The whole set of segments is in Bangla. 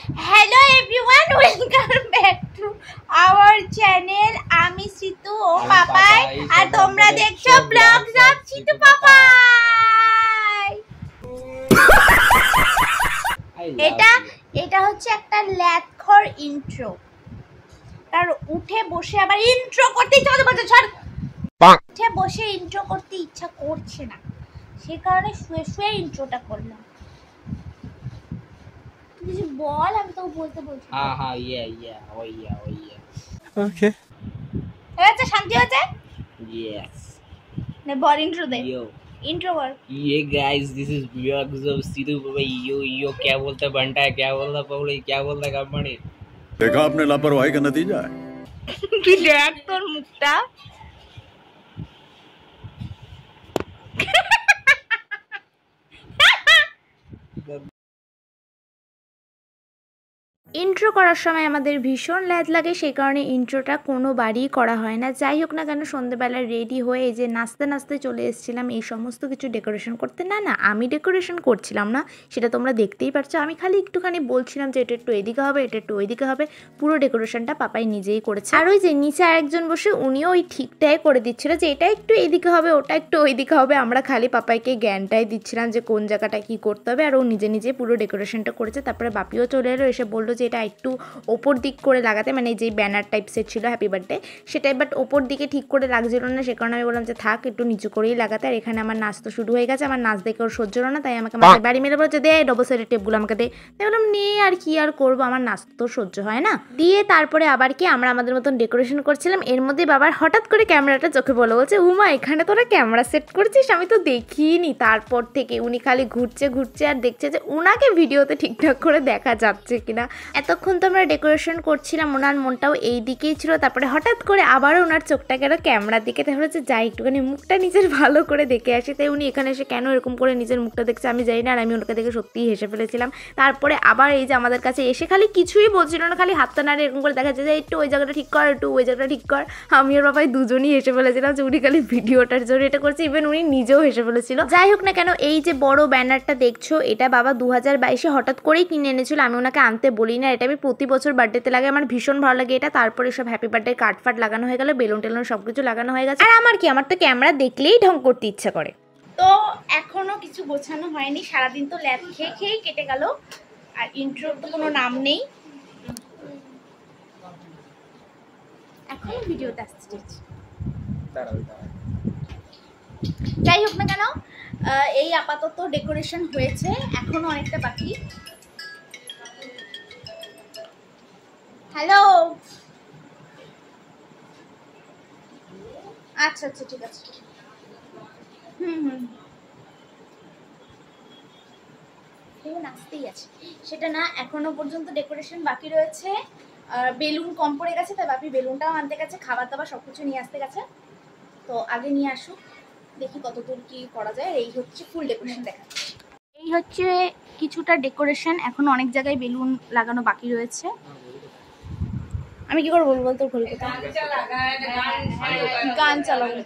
Hello everyone, welcome back to our channel. আমি সিতু ও পাপাই আর তোমরা দেখছো ব্লগস অফ সিতু পাপাই। এটা হচ্ছে একটা ল্যাথখর ইন্ট্রো। তার উঠে বসে আবার ইন্ট্রো করতে ইচ্ছা করছে, ছাড়। উঠে বসে ইন্ট্রো করতে ইচ্ছা করছে না, সে কারণে শুয়ে শুয়ে ইন্ট্রোটা করলাম। কিছু বল, আমি তো বলতে বলছি। হ্যাঁ ওকে হয়েছে, শান্তি হয়েছে। यस নে বল, ইন্ট্রো দে। इंट्रो कर। ये guys this is vlogs of Sidhu Baba. Yo क्या बोलता है बंटा है, क्या बोलता पवड़ी, क्या बोलता है कंपनी। देखा आपने लापरवाही का नतीजा है। तू देख तोर मुक्ता ইন্ট্রো করার সময় আমাদের ভীষণ ল্যাদ লাগে, সেই কারণে ইন্ট্রোটা কোনোবারই করা হয় না। যাই হোক না কেন, সন্ধ্যেবেলা রেডি হয়ে যে নাচতে নাচতে চলে এসেছিলাম এই সমস্ত কিছু ডেকোরেশন করতে। না আমি ডেকোরেশন করছিলাম না, সেটা তোমরা দেখতেই পারছো। আমি খালি একটুখানি বলছিলাম যে এটা একটু এদিকে হবে, এটা একটু ওইদিকে হবে। পুরো ডেকোরেশনটা পাপাই নিজেই করেছে। আর ওই যে নিচে আরেকজন বসে উনিও ওই ঠিকটাই করে দিচ্ছিল যে এটা একটু এদিকে হবে, ওটা একটু ওইদিকে হবে। আমরা খালি পাপাইকে জ্ঞানটাই দিচ্ছিলাম যে কোন জায়গাটা কি করতে হবে, আর ও নিজে নিজে পুরো ডেকোরেশনটা করেছে। তারপরে বাপিও চলে এলো, এসে বললো যে এটা একটু ওপর দিক করে লাগাতে, মানে যে ব্যানার টাইপ সেট ছিল হ্যাপি বার্থডে সেটাই, বাট ওপর দিকে ঠিক করে লাগছিল না, সে কারণে আমি বললাম যে থাক একটু নিচু করেই লাগাতে। আর এখানে আমার নাচ তো শুরু হয়ে গেছে, আমার নাচ দেখে ওর সহ্য হলো না, তাই আমাকে মাথায় বাড়ি মেরে বলছে দে ডবল সাইডের টেপগুলো আমাকে দে। তাই বললাম নে, আর কি আর করবো, আমার নাচ তো সহ্য হয় না। দিয়ে তারপরে আবার কি আমরা আমাদের মতন ডেকোরেশন করছিলাম, এর মধ্যে বাবার হঠাৎ করে ক্যামেরাটা চোখে পড়লো, বলছে উমা এখানে তোরা ক্যামেরা সেট করেছিস, আমি তো দেখিনি। তারপর থেকে উনি খালি ঘুরছে আর দেখছে যে উনাকে ভিডিওতে ঠিকঠাক করে দেখা যাচ্ছে কিনা। এতক্ষণ তো আমরা ডেকোরেশন করছিলাম, ওনার মনটাও এই দিকেই ছিল। তারপরে হঠাৎ করে আবারও ওনার চোখটা গেল ক্যামেরার দিকে, তাহলে হচ্ছে যাই একটুখানি মুখটা নিজের ভালো করে দেখে আসি। তাই উনি এখানে এসে কেন এরকম করে নিজের মুখটা দেখছে আমি জানি না, আর আমি ওনাকে দেখে সত্যিই হেসে ফেলেছিলাম। তারপরে আবার এই যে আমাদের কাছে এসে খালি কিছুই বলছিল না, খালি হাতটা নাড়ে এরকম করে দেখা যাচ্ছে যে একটু ওই জায়গাটা ঠিক কর, একটু ওই জায়গাটা ঠিক কর। আমি আর বাবাই দুজনই হেসে ফেলেছিলাম যে উনি খালি ভিডিওটার জন্য এটা করছে, ইভেন উনি নিজেও হেসে ফেলেছিল। যাই হোক না কেন, এই যে বড় ব্যানারটা দেখছো এটা বাবা 2022-এ হঠাৎ করেই কিনে এনেছিল, আমি ওনাকে আনতে বলি না। এটা আমি প্রতি বছর বার্থডেতে লাগে, আমার ভীষণ ভালো লাগে এটা। তারপরে সব হ্যাপি বার্থডে কার্ড ফাট লাগানো হয়ে গেল, বেলুন টেলুন সব কিছু লাগানো হয়ে গেছে। আর আমার কি, আমার তো ক্যামেরা দেখলেই ঢং করতে ইচ্ছা করে। তো এখনো কিছু গোছানো হয়নি, সারাদিন তো ল্যাব খেয়েই কেটে গেল, আর ইন্ট্রোর তো কোনো নাম নেই। এখনো ভিডিওটা আসছে। যাই হোক না কেন, এই আপাতত ডেকোরেশন হয়েছে, এখনো অনেকটা বাকি। হ্যালো, আচ্ছা ঠিক আছে। আসতেই আছে সেটা না, এখনো পর্যন্ত ডেকোরেশন বাকি রয়েছে। বেলুন কম পড়ে গেছে, তাই বাপি বেলুনটাও আনতে গেছে, খাবার দাবার সবকিছু নিয়ে আসতে গেছে। তো আগে নিয়ে আসুক, দেখি কতদূর কি করা যায়। এই হচ্ছে ফুল ডেকোরেশন দেখাচ্ছি। এই হচ্ছে কিছুটা ডেকোরেশন, এখনো অনেক জায়গায় বেলুন লাগানো বাকি রয়েছে। আমি কি করে বলবো তোর ঘড়ি কথা, গান চালাবো।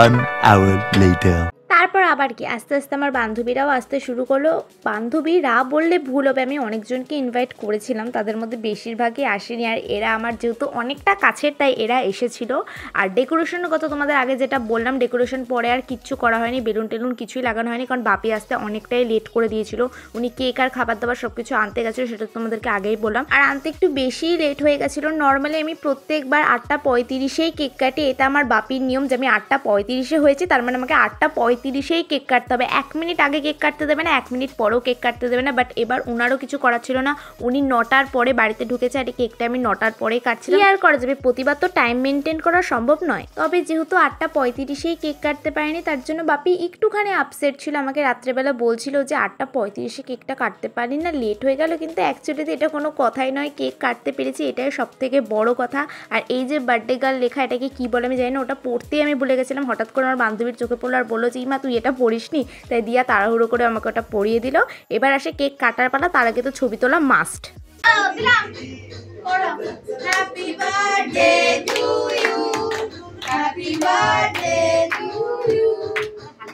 1 hour later. তারপর আবার কি আস্তে আস্তে আমার বান্ধবীরাও আসতে শুরু করলো। বান্ধবীরা বললে ভুল হবে, আমি অনেকজনকে ইনভাইট করেছিলাম, তাদের মধ্যে বেশিরভাগই আসেনি। আর এরা আমার যেহেতু অনেকটা কাছের, তাই এরা এসেছিল। আর ডেকোরেশনের কথা তোমাদের আগে যেটা বললাম, ডেকোরেশন পরে আর কিচ্ছু করা হয়নি, বেলুন টেলুন কিছুই লাগানো হয়নি, কারণ বাপি আসতে অনেকটাই লেট করে দিয়েছিল। উনি কেক আর খাবার দাবার সব কিছু আনতে গেছিলো, সেটা তোমাদেরকে আগেই বললাম। আর আনতে একটু বেশিই লেট হয়ে গেছিলো। নর্মালি আমি প্রত্যেকবার 8:35-এই কেক কাটি, এটা আমার বাপির নিয়ম যে আমি 8:35-এ হয়েছে, তার মানে আমাকে 8:35-এই কেক কাটতে হবে। 1 মিনিট আগে কেক কাটতে দেবে না, 1 মিনিট পরেও কেক কাটতে দেবে না। বাট এবার ওনারও কিছু করার ছিল না, উনি 9টার পরে বাড়িতে ঢুকেছে, আর এই কেকটা আমি 9টার পরেই কাটছিলাম। কি আর করা যাবে, প্রতিবার তো টাইম মেনটেন করা সম্ভব নয়। তবে যেহেতু 8:35-এই কেক কাটতে পারিনি, তার জন্য বাপি একটুখানি আপসেট ছিল, আমাকে রাত্রেবেলা বলছিল যে 8:35-এ কেকটা কাটতে পারি না, লেট হয়ে গেল। কিন্তু অ্যাকচুয়ালিতে এটা কোনো কথাই নয়, কেক কাটতে পেরেছি, এটাই সব থেকে বড় কথা। আর এই যে বার্থডে গার্ল লেখা, এটাকে কি বলে আমি জানি না, ওটা পড়তেই আমি ভুলে গেছিলাম। হঠাৎ করে আমার বান্ধবীর চোখে পড়লো আর বললো যে ইমা তুই এটা পড়িসনি, তাই দিয়া তাড়াহুড়ো করে আমাকে ওটা পরিয়ে দিল। এবার আসে কেক কাটার পালা, তার আগে তো ছবি তোলা must. Happy birthday to you, happy birthday to you,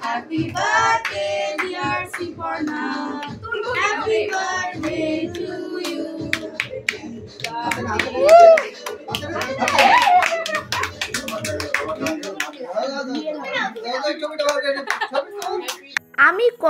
happy birthday dear Siparna, happy birthday to you,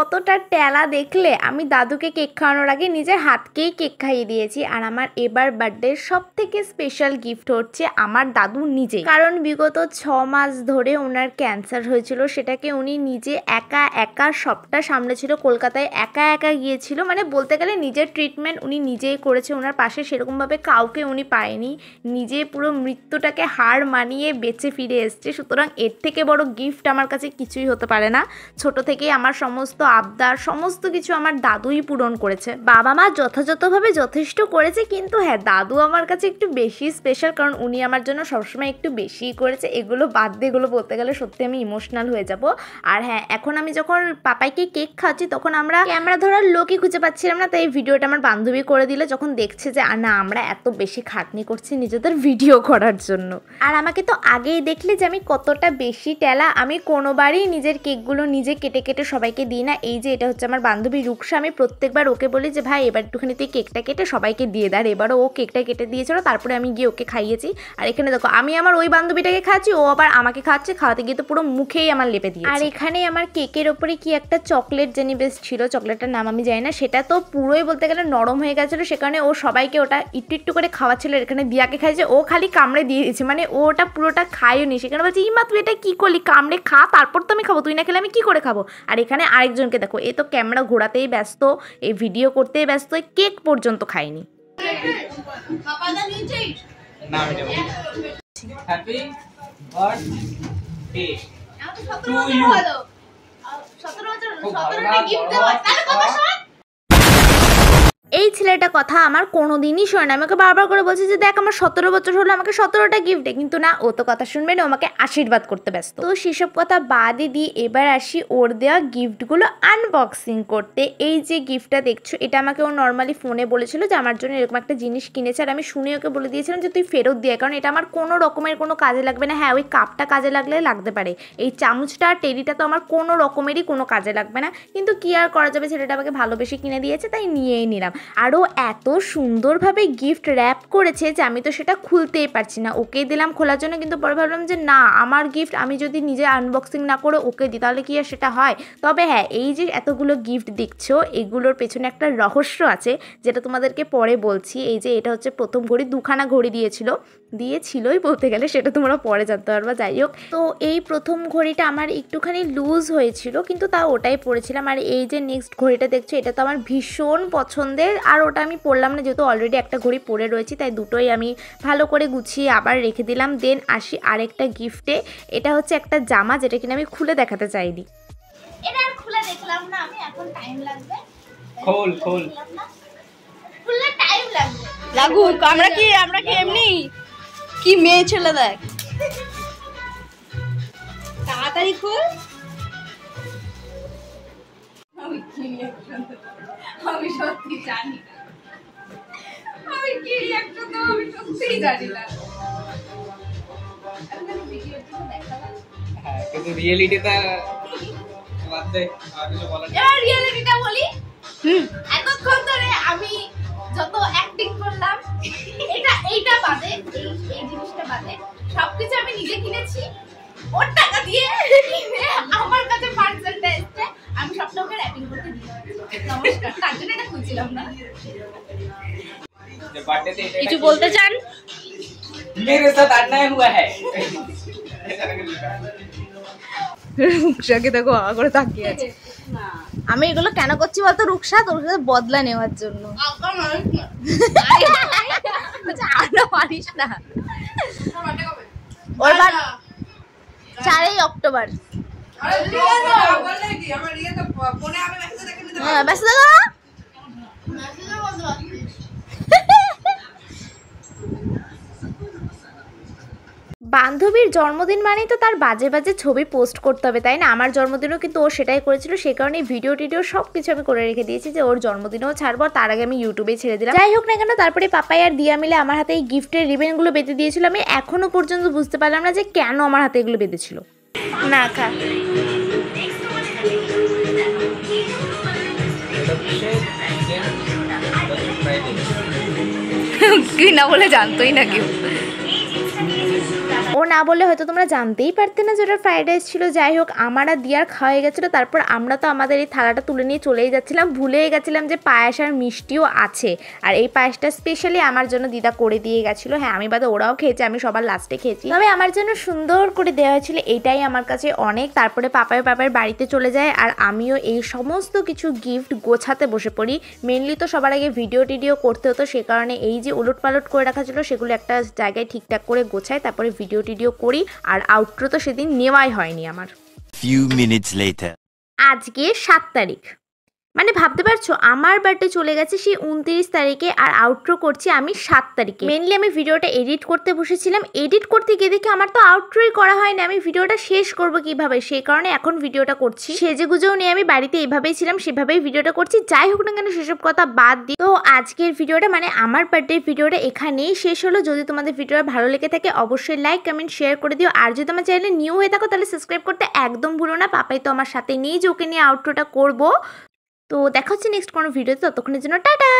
কতটা টেলা দেখলে। আমি দাদুকে কেক খাওয়ানোর আগে নিজের হাতকেই কেক খাইয়ে দিয়েছি। আর আমার এবার বার্থডের সব থেকে স্পেশাল গিফট হচ্ছে আমার দাদু নিজে, কারণ বিগত 6 মাস ধরে ওনার ক্যান্সার হয়েছিল, সেটাকে উনি নিজে একা একা সবটা সামলেছিল। কলকাতায় একা একা গিয়েছিল, মানে বলতে গেলে নিজের ট্রিটমেন্ট উনি নিজেই করেছে। ওনার পাশে সেরকমভাবে কাউকে উনি পায়নি, নিজে পুরো মৃত্যুটাকে হার মানিয়ে বেঁচে ফিরে এসছে। সুতরাং এর থেকে বড় গিফট আমার কাছে কিছুই হতে পারে না। ছোট থেকেই আমার সমস্ত আবদার সমস্ত কিছু আমার দাদুই পূরণ করেছে। বাবা মা যথাযথভাবে যথেষ্ট করেছে, কিন্তু হ্যাঁ দাদু আমার কাছে একটু বেশি স্পেশাল, কারণ উনি আমার জন্য সবসময় একটু বেশিই করেছে। এগুলো বাদ দিয়ে এগুলো বলতে গেলে সত্যি আমি ইমোশনাল হয়ে যাব। আর হ্যাঁ, এখন আমি যখন পাপাইকে কেক খাচ্ছি তখন আমরা ক্যামেরা ধরার লোকই খুঁজে পাচ্ছিলাম না, তাই এই ভিডিওটা আমার বান্ধবী করে দিল, যখন দেখছে যে না আমরা এত বেশি খাটনি করছি নিজেদের ভিডিও করার জন্য। আর আমাকে তো আগেই দেখলে যে আমি কতটা বেশি টেলা। আমি কোনোবারই নিজের কেকগুলো নিজে কেটে কেটে সবাইকে দিই না। এই যে এটা হচ্ছে আমার বান্ধবী রুকসা, আমি প্রত্যেকবার ওকে বলি যে ভাই এবার একটুখানি তুই কেকটা কেটে সবাইকে দিয়ে দেয়। এবারও ও কেকটা কেটে দিয়েছিল, তারপরে আমি গিয়ে ওকে খাইয়েছি। আর এখানে দেখো আমি আমার ওই বান্ধবীটাকে খাচ্ছি, ও আবার আমাকে খাচ্ছে, খাওয়াতে গিয়ে তো পুরো মুখেই আমার লেপে দিয়ে। আর এখানে আমার কেকের ওপরে কি একটা চকলেট জানি বেশ ছিল, চকলেটটার নাম আমি জানি না, সেটা তো পুরোই বলতে গেলে নরম হয়ে গেছিলো, সে কারণে ও সবাইকে ওটা একটু একটু করে খাওয়াচ্ছিল। এখানে দিয়াকে খাইছে, ও খালি কামড়ে দিয়ে দিয়েছে, মানে ও ওটা পুরোটা খায়ও নি। সেখানে বলছে ইমা তুই এটা কি করলি, কামড়ে খা তারপর তো আমি খাবো, তুই না খেলে আমি কি করে খাবো। আর এখানে আরেকজনকে দেখো, এ তো ক্যামেরা ঘোরাতেই ব্যস্ত, এই ভিডিও করতেই ব্যস্ত, কেক পর্যন্ত খায়নি। Happy birthday to you. এই ছেলেটা কথা আমার কোনোদিনই শোনে না। আমাকে বারবার করে বলছে যে দেখ আমার 17 বছর হলো, আমাকে 17টা গিফট দে, কিন্তু না, ও তো কথা শুনবে না, আমাকে আশীর্বাদ করতে ব্যস্ত। তো সেসব কথা বাদে দিয়ে এবার আসি ওর দেওয়া গিফটগুলো আনবক্সিং করতে। এই যে গিফটটা দেখছো, এটা আমাকে ও নর্মালি ফোনে বলেছিল যে আমার জন্য এরকম একটা জিনিস কিনেছে, আর আমি শুনে ওকে বলে দিয়েছিলাম যে তুই ফেরত দিয়ে, কারণ এটা আমার কোনো রকমের কোনো কাজে লাগবে না। হ্যাঁ ওই কাপটা কাজে লাগলে লাগতে পারে, এই চামচটা আর টেরিটা তো আমার কোনো রকমেরই কোনো কাজে লাগবে না, কিন্তু কি আর করা যাবে, ছেলেটা আমাকে ভালোবেসে কিনে দিয়েছে তাই নিয়েই নিলাম। আরও এত সুন্দরভাবে গিফট র্যাপ করেছে যে আমি তো সেটা খুলতেই পারছি না। ওকেই দিলাম খোলার জন্য, কিন্তু পরে ভাবলাম যে না, আমার গিফট আমি যদি নিজে আনবক্সিং না করে ওকে দিই তাহলে কি আর সেটা হয়। তবে হ্যাঁ, এই যে এতগুলো গিফট দেখছো এগুলোর পেছনে একটা রহস্য আছে, যেটা তোমাদেরকে পরে বলছি। এই যে এটা হচ্ছে প্রথম ঘড়ি, 2খানা ঘড়ি দিয়েছিলই বলতে গেলে, সেটা তোমরা পরে জানতে পারবা। যাই হোক, তো এই প্রথম ঘড়িটা আমার একটুখানি লুজ হয়েছিল, কিন্তু তাও ওটাই পরেছিলাম। আর এই যে নেক্সট ঘড়িটা দেখছো, এটা তো আমার ভীষণ পছন্দের, আর ওটা আমি পরলাম না, যেহেতু অলরেডি একটা ঘড়ি পরে রয়েছি, তাই দুটোই আমি ভালো করে গুছিয়ে আবার রেখে দিলাম। দেন আসি আরেকটা গিফটে। এটা হচ্ছে একটা জামা, যেটা কিনা আমি খুলে দেখাতে চাইনি। এটা আর খুলে দেখলাম না আমি, এখন টাইম লাগবে। খোল খুললে টাইম লাগবে, লাগুক। আমরা কি এমনি কি মেয়ে ছেলে, দেখ তাড়াতাড়ি খোল। আমি সত্যি জানি না, আমি কি রিঅ্যাকশন দেব আমি সত্যিই জানি না। হ্যাঁ, কিন্তু রিয়েলিটিটা বাদ দে, আর কিছু বলার নেই। এবার রিয়েলিটিটা বলি। এতক্ষণ ধরে আমি যত অ্যাক্টিং করলাম, এইটা বাদে, এই জিনিসটা বাদে সবকিছু আমি নিজে কিনেছি, ওর টাকা দিয়ে কিনে আমার কাছে পার্সেলটা এসছে, আমি সবটা ওকে র্যাপিং করতে দিয়েছি। নমস্কার, তার জন্য এটা খুঁজছিলাম না। যে বার্থডেতে কিছু বলতে চান? मेरे साथ अन्याय हुआ है। রুকসাকে দেখো আ করে তাকিয়ে আছে। আমি এগুলো কেন করছি বলতো রুকসা, তোর কাছে বদলা নেওয়ার জন্য। আরো পারিস না। ওর 4ই অক্টোবর। হ্যাঁ ব্যস্ত দেখো। বান্ধবীর জন্মদিন মানেই তো তার বাজে বাজে ছবি পোস্ট করতে হবে, তাই না? আমার জন্মদিনও কিন্তু ও সেটাই করেছিল, সেই কারণে ভিডিও সব কিছু আমি করে রেখে দিয়েছি যে ওর জন্মদিনও ছাড়বো, তার আগে আমি ইউটিউবে ছেড়ে দিলাম। যাই হোক না কেন, তারপরে পাপাই আর দিয়া মিলে আমার হাতে এই গিফটের রিবেনগুলো বেঁধে দিয়েছিল। আমি এখনো পর্যন্ত বুঝতে পারলাম না যে কেন আমার হাতে এগুলো বেঁধেছিল। না খা কি না বলে জানতোই না কেউ। ও না বললে হয়তো তোমরা জানতেই পারতে না যে ওটা ফ্রাইড রাইস ছিল। যাই হোক, আমার আর দিয়ার খাওয়া হয়ে গেছিলো। তারপর আমরা তো আমাদের এই থালাটা তুলে নিয়ে চলেই যাচ্ছিলাম, ভুলেই গেছিলাম যে পায়েস আর মিষ্টিও আছে। আর এই পায়েসটা স্পেশালি আমার জন্য দিদা করে দিয়ে গেছিলো। হ্যাঁ, আমি বাদে ওরাও খেয়েছে, আমি সবার লাস্টে খেয়েছি, তবে আমার জন্য সুন্দর করে দেওয়া হয়েছিল, এইটাই আমার কাছে অনেক। তারপরে পাপায়ের বাড়িতে চলে যায় আর আমিও এই সমস্ত কিছু গিফট গোছাতে বসে পড়ি। মেনলি তো সবার আগে ভিডিও করতে হতো, সে কারণে এই যে উলটপালট করে রাখা ছিল সেগুলো একটা জায়গায় ঠিকঠাক করে গোছাই, তারপরে ভিডিও করি। আর আউটরো তো সেদিন নেওয়াই হয়নি আমার। Few minutes later. আজকে 7 তারিখ, মানে ভাবতে পারছো আমার বার্থডে চলে গেছে সেই 29 তারিখে, আর আউটরো করছি আমি 7 তারিখে। মেনলি আমি ভিডিওটা এডিট করতে বসেছিলাম, এডিট করতে গিয়ে দেখি আমার তো আউটরোই করা হয়নি, আমি ভিডিওটা শেষ করব কিভাবে, সেই কারণে এখন ভিডিওটা করছি। সেজেগুজেও নিয়ে আমি বাড়িতে এইভাবেই ছিলাম, সেভাবেই ভিডিওটা করছি। যাই হোক না কেন, সেসব কথা বাদ দিই। তো আজকের ভিডিওটা মানে আমার বার্থডে ভিডিওটা এখানেই শেষ হলো। যদি তোমাদের ভিডিওটা ভালো লেগে থাকে অবশ্যই লাইক কমেন্ট শেয়ার করে দিও। আর যদি আমার চ্যানেলে নিউ হয়ে থাকো তাহলে সাবস্ক্রাইব করতে একদম ভুলো না। পাপাই তো আমার সাথে নেই যে ওকে নিয়ে আউটরোটা করবো। তো দেখা হচ্ছে নেক্সট কোনো ভিডিওতে, ততক্ষণের জন্য টাটা।